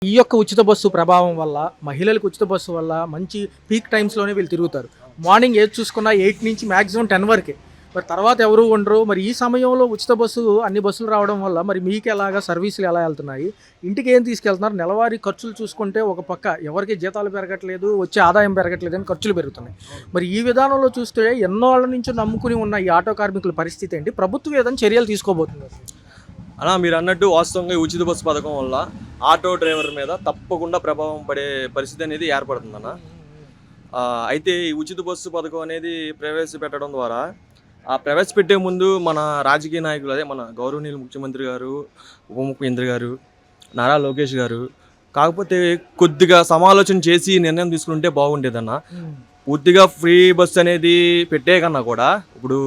ఈ యొక్క ఉచిత బస్సు ప్రభావం వల్ల, మహిళలకు ఉచిత బస్సు వల్ల మంచి పీక్ టైమ్స్‌లోనే వీళ్ళు తిరుగుతారు. మార్నింగ్ ఏది చూసుకున్నా 8 నుంచి మాక్సిమం 10 వరకే. మరి తర్వాత ఎవరు ఉండరు. మరి ఈ సమయంలో ఉచిత బస్సు అన్ని బస్సులు రావడం వల్ల మరి మీకెలాగా సర్వీసులు ఎలా ఎళ్తున్నాయి? ఇంటికి ఏం తీసుకెళ్తున్నారు? నెలవారీ ఖర్చులు చూసుకుంటే ఒక పక్క ఎవరికీ జీతాలు పెరగట్లేదు, వచ్చే ఆదాయం పెరగట్లేదని ఖర్చులు పెరుగుతున్నాయి. మరి ఈ విధానంలో చూస్తే ఎన్నాళ్ళ నుంచో నమ్ముకుని ఉన్న ఈ ఆటో కార్మికుల పరిస్థితి ఏంటి? ప్రభుత్వం ఏదైనా చర్యలు తీసుకోబోతుందా? అలా మీరు అన్నట్టు వాస్తవంగా ఈ ఉచిత బస్సు పథకం వల్ల ఆటో డ్రైవర్ మీద తప్పకుండా ప్రభావం పడే పరిస్థితి అనేది ఏర్పడుతుందన్న. అయితే ఈ ఉచిత బస్సు పథకం అనేది ప్రవేశపెట్టడం ద్వారా ప్రవేశపెట్టే ముందు మన రాజకీయ నాయకులు, అదే మన గౌరవనీయులు ముఖ్యమంత్రి గారు, ఉప ముఖ్యమంత్రి గారు, నారా లోకేష్ గారు కాకపోతే కొద్దిగా సమాలోచన చేసి నిర్ణయం తీసుకుంటే బాగుండేదన్న. పూర్తిగా ఫ్రీ బస్సు అనేది పెట్టే కన్నా కూడా ఇప్పుడు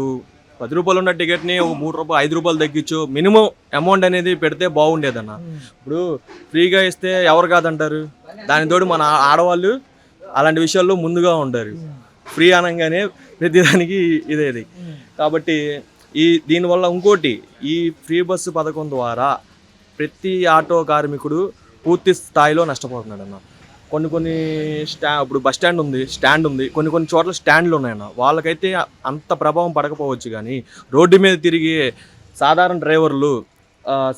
10 రూపాయలు ఉన్న టికెట్ని ఒక 3 రూపాయలు 5 రూపాయలు తగ్గించు మినిమం అమౌంట్ అనేది పెడితే బాగుండేదన్న. ఇప్పుడు ఫ్రీగా ఇస్తే ఎవరు కాదంటారు? దానితోటి మన ఆడవాళ్ళు అలాంటి విషయాల్లో ముందుగా ఉంటారు. ఫ్రీ అనగానే ప్రతిదానికి ఇదేది కాబట్టి దీనివల్ల ఇంకోటి, ఈ ఫ్రీ బస్సు పథకం ద్వారా ప్రతి ఆటో కార్మికుడు పూర్తి స్థాయిలో నష్టపోతున్నాడు అన్న. కొన్ని ఇప్పుడు బస్ స్టాండ్ ఉంది, కొన్ని చోట్ల స్టాండ్లు ఉన్నాయన్న. వాళ్ళకైతే అంత ప్రభావం పడకపోవచ్చు, కానీ రోడ్డు మీద తిరిగే సాధారణ డ్రైవర్లు,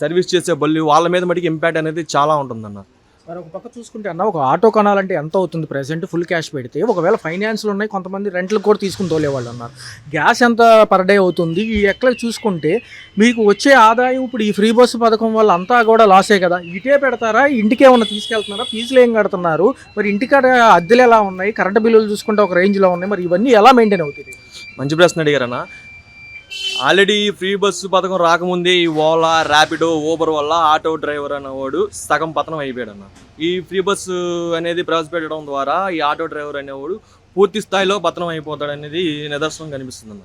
సర్వీస్ చేసే బళ్ళు, వాళ్ళ మీద మటుకు ఇంపాక్ట్ అనేది చాలా ఉంటుందన్న. మరి ఒక పక్క చూసుకుంటే అన్న, ఒక ఆటో కొనాలంటే ఎంత అవుతుంది ప్రెసెంట్ ఫుల్ క్యాష్ పెడితే? ఒకవేళ ఫైనాన్స్లు ఉన్నాయి, కొంతమంది రెంట్లు కూడా తీసుకుని తోలేవాళ్ళు ఉన్నారు. గ్యాస్ ఎంత పర్ డే అవుతుంది? ఈ ఎక్కడ చూసుకుంటే మీకు వచ్చే ఆదాయం ఇప్పుడు ఈ ఫ్రీ బస్సు పథకం వల్ల అంతా కూడా లాసే కదా. ఇటే పెడతారా? ఇంటికే ఏమన్నా తీసుకెళ్తున్నారా? ఫీజులు ఏం కడుతున్నారు? మరి ఇంటికాడ అద్దెలు ఎలా ఉన్నాయి? కరెంటు బిల్లులు చూసుకుంటే ఒక రేంజ్లో ఉన్నాయి. మరి ఇవన్నీ ఎలా మెయింటైన్ అవుతుంది? మంచి ప్రశ్న అడిగారన్న. ఆల్రెడీ ఫ్రీ బస్సు పథకం రాకముందే ఈ ఓలా, ర్యాపిడో, ఊబర్ వల్ల ఆటో డ్రైవర్ అనేవాడు సగం పతనం అయిపోయాడు అన్న. ఈ ఫ్రీ బస్సు అనేది ప్రవేశపెట్టడం ద్వారా ఈ ఆటో డ్రైవర్ అనేవాడు పూర్తి స్థాయిలో పతనం అయిపోతాడు అనేది నిదర్శనం కనిపిస్తుంది అన్న.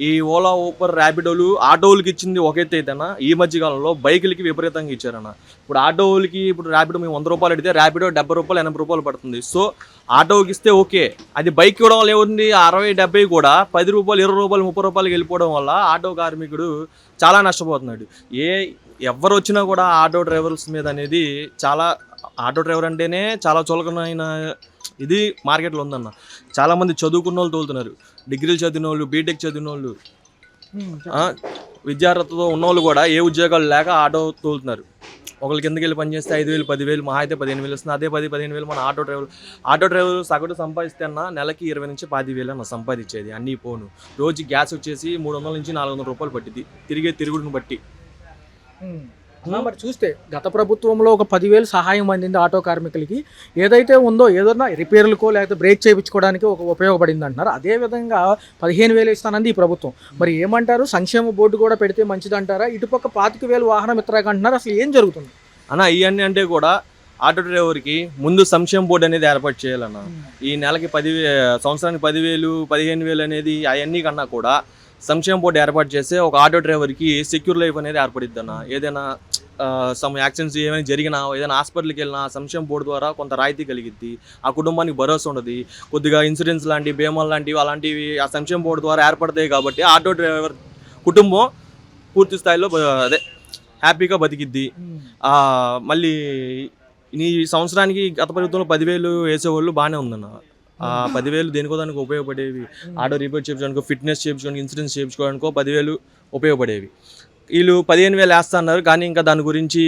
ఈ ఓలా, ఊబర్, ర్యాపిడోలు ఆటోలకి ఇచ్చింది ఒక ఎత్తు అయితేనా, ఈ మధ్యకాలంలో బైకులకి విపరీతంగా ఇచ్చారన్న. ఇప్పుడు ఆటోలకి ఇప్పుడు ర్యాపిడో మేము 100 రూపాయలు అడిగితే ర్యాపిడో 70 రూపాయలు 80 రూపాయలు పడుతుంది. సో ఆటోకి ఇస్తే ఓకే, అది బైక్ ఇవ్వడం వల్ల ఏముంది, 60-70 కూడా 10 రూపాయలు 20 రూపాయలు 30 రూపాయలకి వెళ్ళిపోవడం వల్ల ఆటో కార్మికుడు చాలా నష్టపోతున్నాడు. ఎవరు వచ్చినా కూడా ఆటో డ్రైవర్స్ మీద అనేది చాలా, ఆటో డ్రైవర్ అంటేనే చాలా చులకనైన ఇది మార్కెట్లో ఉందన్న. చాలామంది చదువుకున్న వాళ్ళు తోలుతున్నారు, డిగ్రీలు చదివిన వాళ్ళు, బీటెక్ చదివిన వాళ్ళు, విద్యార్హతతో ఉన్నవాళ్ళు కూడా ఏ ఉద్యోగాలు లేక ఆటో తోలుతున్నారు. ఒకరి కిందకి వెళ్ళి పనిచేస్తే 5,000 10,000 మహా అయితే 15,000 వస్తుంది. అదే 10-15,000 మన ఆటో డ్రైవర్ సగటు సంపాదిస్తే అన్న నెలకి 20,000 నుంచి 25,000 అన్న సంపాదించేది అన్నీ పోను. రోజు గ్యాస్ వచ్చేసి 300 నుంచి 400 రూపాయలు పట్టింది తిరుగుడుని బట్టి. మరి చూస్తే గత ప్రభుత్వంలో ఒక 10,000 సహాయం అందింది ఆటో కార్మికులకి. ఏదైతే ఉందో ఏదన్నా రిపేర్లకో లేకపోతే బ్రేక్ చేయించుకోవడానికి ఒక ఉపయోగపడింది అంటున్నారు. అదేవిధంగా 15,000 ఇస్తానంది ఈ ప్రభుత్వం. మరి ఏమంటారు? సంక్షేమ బోర్డు కూడా పెడితే మంచిదంటారా? ఇటుపక్క 25,000 వాహనం ఇతరాక అంటున్నారు. అసలు ఏం జరుగుతుంది అన్న? ఇవన్నీ అంటే కూడా ఆటో డ్రైవర్కి ముందు సంక్షేమ బోర్డు అనేది ఏర్పాటు చేయాలన్న. ఈ నెలకి సంవత్సరానికి 10,000 15,000 అనేది అవన్నీ కన్నా కూడా సంక్షేమ బోర్డు ఏర్పాటు చేస్తే ఒక ఆటో డ్రైవర్కి సెక్యూర్ లైఫ్ అనేది ఏర్పడిద్ది అన్న. ఏదైనా సమ్ యాక్సిడెంట్స్ ఏమైనా జరిగినా, ఏదైనా హాస్పిటల్కి వెళ్ళినా సంక్షేమ బోర్డు ద్వారా కొంత రాయితీ కలిగిద్ది. ఆ కుటుంబానికి భరోసా ఉండదు. కొద్దిగా ఇన్సూరెన్స్ లాంటివి, బీమాలు లాంటివి అలాంటివి ఆ సంక్షేమ బోర్డు ద్వారా ఏర్పడతాయి. కాబట్టి ఆటో డ్రైవర్ కుటుంబం పూర్తి స్థాయిలో హ్యాపీగా బతికిద్ది. మళ్ళీ ఈ సంవత్సరానికి గత ప్రభుత్వంలో 10,000 వేసేవాళ్ళు బాగానే ఉందన్న. 10,000 దేనికో దానికి ఉపయోగపడేవి. ఆటో రిపేర్ చేయించుకోవడానికి, ఫిట్నెస్ చేయించుకోవడానికి, ఇన్సూరెన్స్ చేయించుకోవడానికో 10,000 ఉపయోగపడేవి. వీళ్ళు 15,000 వేస్తున్నారు, కానీ ఇంకా దాని గురించి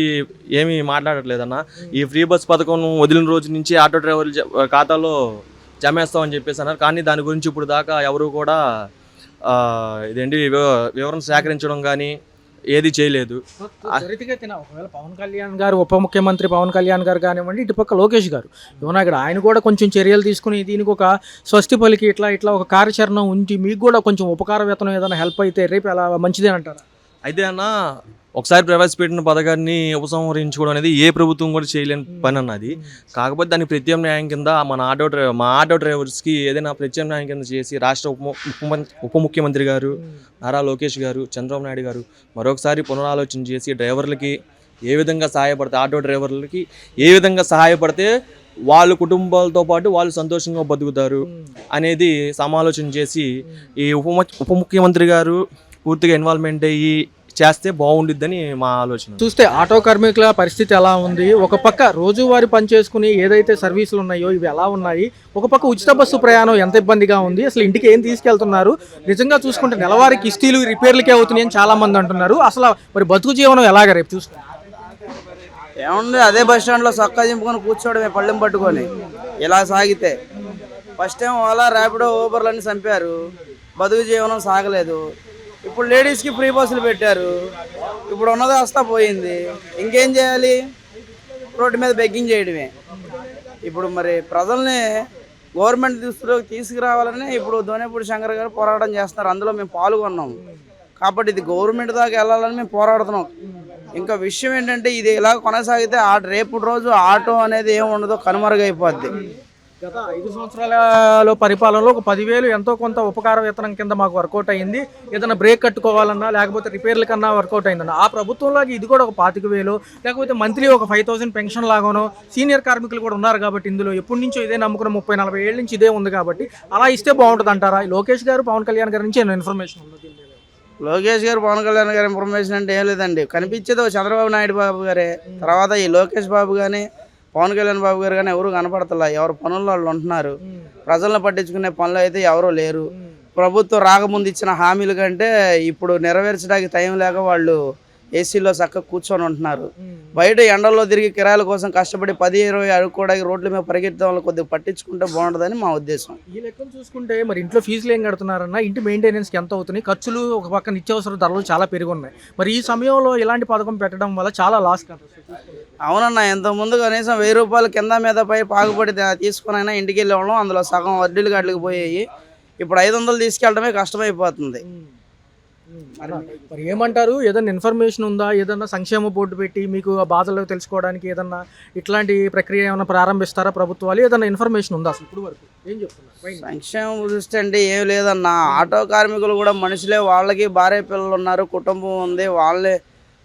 ఏమీ మాట్లాడట్లేదన్న. ఈ ఫ్రీ బస్ పథకం వదిలిన రోజు నుంచి ఆటో డ్రైవర్ ఖాతాలో జమేస్తామని చెప్పేసి అన్నారు. కానీ దాని గురించి ఇప్పుడు దాకా ఎవరు కూడా ఇదేంటి వివరణ సేకరించడం కానీ ఏది చేయలేదు. ఒకవేళ పవన్ కళ్యాణ్ గారు, ఉప ముఖ్యమంత్రి పవన్ కళ్యాణ్ గారు కానివ్వండి, ఇటుపక్క లోకేష్ గారు యువనాయకుడు, ఆయన కూడా కొంచెం చర్యలు తీసుకుని దీనికి ఒక స్వస్తి పలికి ఇట్లా ఒక కార్యాచరణ ఉంచి మీకు కూడా కొంచెం ఉపకార వేతనం ఏదైనా హెల్ప్ అయితే రేపు అలా మంచిదే అంటారా? అయితే అన్న, ఒకసారి ప్రవేశపెట్టిన పథకాన్ని ఉపసంహరించుకోవడం అనేది ఏ ప్రభుత్వం కూడా చేయలేని పని అన్నది. కాకపోతే దానికి ప్రత్యామ్నాయం కింద మా ఆటో డ్రైవర్స్కి ఏదైనా ప్రత్యామ్నాయం కింద చేసి రాష్ట్ర ఉప ముఖ్యమంత్రి గారు, నారా లోకేష్ గారు, చంద్రబాబు నాయుడు గారు మరొకసారి పునరాలోచన చేసి డ్రైవర్లకి ఏ విధంగా సహాయపడితే, ఆటో డ్రైవర్లకి ఏ విధంగా సహాయపడితే వాళ్ళ కుటుంబాలతో పాటు వాళ్ళు సంతోషంగా బతుకుతారు అనేది సమాలోచన చేసి ఈ ఉప ముఖ్యమంత్రి గారు పూర్తిగా ఇన్వాల్వ్మెంట్ అయ్యి చేస్తే బాగుండిద్దని మా ఆలోచన. చూస్తే ఆటో కార్మికుల పరిస్థితి ఎలా ఉంది, ఒక పక్క రోజువారీ పని చేసుకుని ఏదైతే సర్వీసులు ఉన్నాయో ఇవి ఎలా ఉన్నాయి, ఒక పక్క ఉచిత బస్సు ప్రయాణం ఎంత ఇబ్బందిగా ఉంది, అసలు ఇంటికి ఏం తీసుకెళ్తున్నారు, నిజంగా చూసుకుంటే నెలవారీ కిస్తీలు రిపేర్లకే అవుతున్నాయని చాలా మంది అంటున్నారు. అసలు మరి బతుకు జీవనం ఎలాగ రేపు చూసుకుంటే ఏముంది, అదే బస్ స్టాండ్లో చొక్కా చింపుకొని కూర్చోవడమే పళ్ళెం పట్టుకొని. ఇలా సాగితే ఫస్ట్ టైం ఓలా ర్యాపిడో ఊబర్లన్నీ చంపారు, బతుకు జీవనం సాగలేదు. ఇప్పుడు లేడీస్కి ఫ్రీ బస్సులు పెట్టారు, ఇప్పుడు ఉన్నది వస్తా పోయింది. ఇంకేం చేయాలి, రోడ్డు మీద బెగ్గింగ్ చేయడమే. ఇప్పుడు మరి ప్రజల్ని గవర్నమెంట్ దృష్టిలోకి తీసుకురావాలని ఇప్పుడు దోనేపూడి శంకర్ గారు పోరాటం చేస్తున్నారు. అందులో మేము పాల్గొన్నాం కాబట్టి ఇది గవర్నమెంట్ దాకా వెళ్ళాలని మేము పోరాడుతున్నాం. ఇంకా విషయం ఏంటంటే ఇది ఇలా కొనసాగితే రేపు రోజు ఆటో అనేది ఏమి ఉండదో కనుమరుగైపోద్ది. గత 5 సంవత్సరాలలో పరిపాలనలో ఒక 10,000 ఎంతో కొంత ఉపకార వేతనం కింద మాకు వర్కౌట్ అయ్యింది. ఏదైనా బ్రేక్ కట్టుకోవాలన్నా లేకపోతే రిపేర్ల కన్నా వర్కౌట్ అయిందన్న ఆ ప్రభుత్వంలోకి ఇది కూడా ఒక 25,000 లేకపోతే మంత్లీ ఒక 5,000 పెన్షన్ లాగానో సీనియర్ కార్మికులు కూడా ఉన్నారు కాబట్టి ఇందులో ఎప్పటి నుంచో ఇదే నమ్ముకున్న 30-40 ఏళ్ళ నుంచి ఇదే ఉంది కాబట్టి అలా ఇస్తే బాగుంటుంది అంటారా? లోకేష్ గారు పవన్ కళ్యాణ్ గారి నుంచి ఇన్ఫర్మేషన్ ఉంది. లోకేష్ గారు పవన్ కళ్యాణ్ గారి ఇన్ఫర్మేషన్ అంటే ఏం లేదండి, కనిపించేది చంద్రబాబు నాయుడు బాబు గారే. తర్వాత ఈ లోకేష్ బాబు కానీ పవన్ కళ్యాణ్ బాబు గారు కానీ ఎవరు కనపడతలా, ఎవరు పనుల్లో వాళ్ళు ఉంటున్నారు. ప్రజలను పట్టించుకునే పనులు అయితే ఎవరూ లేరు. ప్రభుత్వం రాకముందు ఇచ్చిన హామీల కంటే ఇప్పుడు నెరవేర్చడానికి టైం లేక వాళ్ళు ఏసీలో చక్కగా కూర్చొని ఉంటున్నారు. బయట ఎండల్లో తిరిగి కిరాయిల కోసం కష్టపడి 10-20 అడుక్కోవడానికి రోడ్ల మీద పరిగెత్తడం వల్ల కొద్దిగా పట్టించుకుంటే బాగుంటుందని మా ఉద్దేశం. ఈ లెక్కలు చూసుకుంటే మరి ఇంట్లో ఫీజులు ఏం కడుతున్నారన్నా, ఇంటి మెయింటెనెన్స్కి ఎంత అవుతున్నాయి, ఖర్చులు ఒక పక్క నిత్యావసర ధరలు చాలా పెరిగి ఉన్నాయి. మరి ఈ సమయంలో ఇలాంటి పథకం పెట్టడం వల్ల చాలా లాస్ కదా. అవునన్నా, ఎంతమంది కనీసం 1000 రూపాయలు కింద మీద పై పాకుపడి తీసుకుని అయినా ఇంటికి వెళ్ళేవాళ్ళం. అందులో సగం వడ్డీలు గడ్డలకు పోయాయి. ఇప్పుడు 500 తీసుకెళ్ళడమే కష్టమైపోతుంది. మరి ఏమంటారు, ఏదైనా ఇన్ఫర్మేషన్ ఉందా, ఏదన్నా సంక్షేమ బోర్డు పెట్టి మీకు ఆ బాధలు తెలుసుకోవడానికి ఏదన్నా ఇట్లాంటి ప్రక్రియ ఏమైనా ప్రారంభిస్తారా ప్రభుత్వాలు? ఏదన్నా ఇన్ఫర్మేషన్ ఉందా అసలు ఇప్పుడు వరకు? ఏం చెప్తున్నారు? సంక్షేమం దృష్టి అంటే ఏం లేదన్నా, ఆటో కార్మికులు కూడా మనుషులే, వాళ్ళకి భార్య పిల్లలు ఉన్నారు, కుటుంబం ఉంది, వాళ్ళే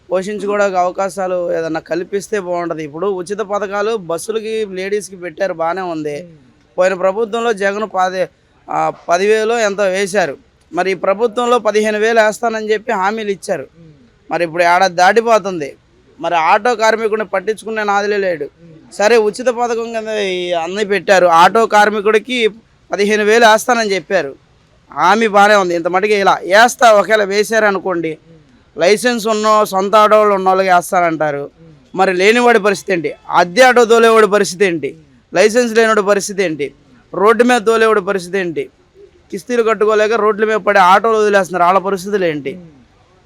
పోషించుకోవడానికి అవకాశాలు ఏదన్నా కల్పిస్తే బాగుంటుంది. ఇప్పుడు ఉచిత పథకాలు బస్సులకి లేడీస్కి పెట్టారు, బాగానే ఉంది. పోయిన ప్రభుత్వంలో జగన్ 10,000 ఎంతో వేశారు. మరి ఈ ప్రభుత్వంలో 15,000 వేస్తానని చెప్పి హామీలు ఇచ్చారు. మరి ఇప్పుడు ఏడాది దాటిపోతుంది, మరి ఆటో కార్మికుడిని పట్టించుకునే నాదిలే లేడు. సరే ఉచిత పథకం కింద అన్నీ పెట్టారు, ఆటో కార్మికుడికి 15,000 వేస్తానని చెప్పారు, హామీ బాగానే ఉంది. ఇంత మటుకు ఇలా వేస్తా, ఒకవేళ వేసారనుకోండి, లైసెన్స్ ఉన్న సొంత ఆటో వాళ్ళు ఉన్న వాళ్ళకి వేస్తానంటారు. మరి లేనివాడి పరిస్థితి ఏంటి, అద్దె ఆటో తోలేవాడి పరిస్థితి ఏంటి, లైసెన్స్ లేనివాడి పరిస్థితి ఏంటి, రోడ్డు మీద తోలేవాడి పరిస్థితి ఏంటి, కిస్తీలు కట్టుకోలేక రోడ్ల మీద పడే ఆటోలు వదిలేస్తున్నారు, వాళ్ళ పరిస్థితులు ఏంటి?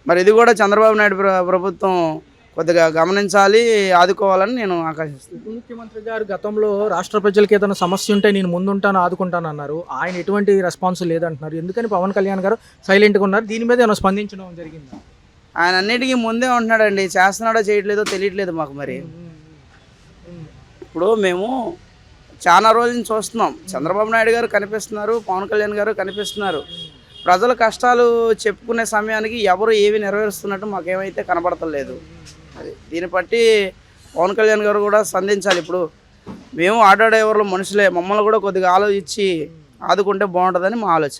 మరి ఇది కూడా చంద్రబాబు నాయుడు ప్రభుత్వం కొద్దిగా గమనించాలి, ఆదుకోవాలని నేను ఆకాంక్షిస్తున్నాను. ముఖ్యమంత్రి గారు గతంలో రాష్ట్ర ప్రజలకు ఏదైనా సమస్య ఉంటే నేను ముందుంటాను, ఆదుకుంటాను అన్నారు. ఆయన ఎటువంటి రెస్పాన్స్ లేదంటున్నారు. ఎందుకని పవన్ కళ్యాణ్ గారు సైలెంట్గా ఉన్నారు? దీని మీద ఏమైనా స్పందించడం జరిగిందా? ఆయన అన్నిటికీ ముందే ఉంటున్నాడండి, చేస్తున్నాడో చేయట్లేదో తెలియట్లేదు మాకు. మరి ఇప్పుడు మేము చాలా రోజుల నుంచి చూస్తున్నాం, చంద్రబాబు నాయుడు గారు కనిపిస్తున్నారు, పవన్ కళ్యాణ్ గారు కనిపిస్తున్నారు. ప్రజల కష్టాలు చెప్పుకునే సమయానికి ఎవరు ఏవి నెరవేరుస్తున్నట్టు మాకేమైతే కనబడతలేదు. అది దీన్ని బట్టి పవన్ కళ్యాణ్ గారు కూడా స్పందించాలి. ఇప్పుడు మేము ఆటో డ్రైవర్లు మనుషులే, మమ్మల్ని కూడా కొద్దిగా ఆలోచించి ఆదుకుంటే బాగుంటుందని మా ఆలోచన.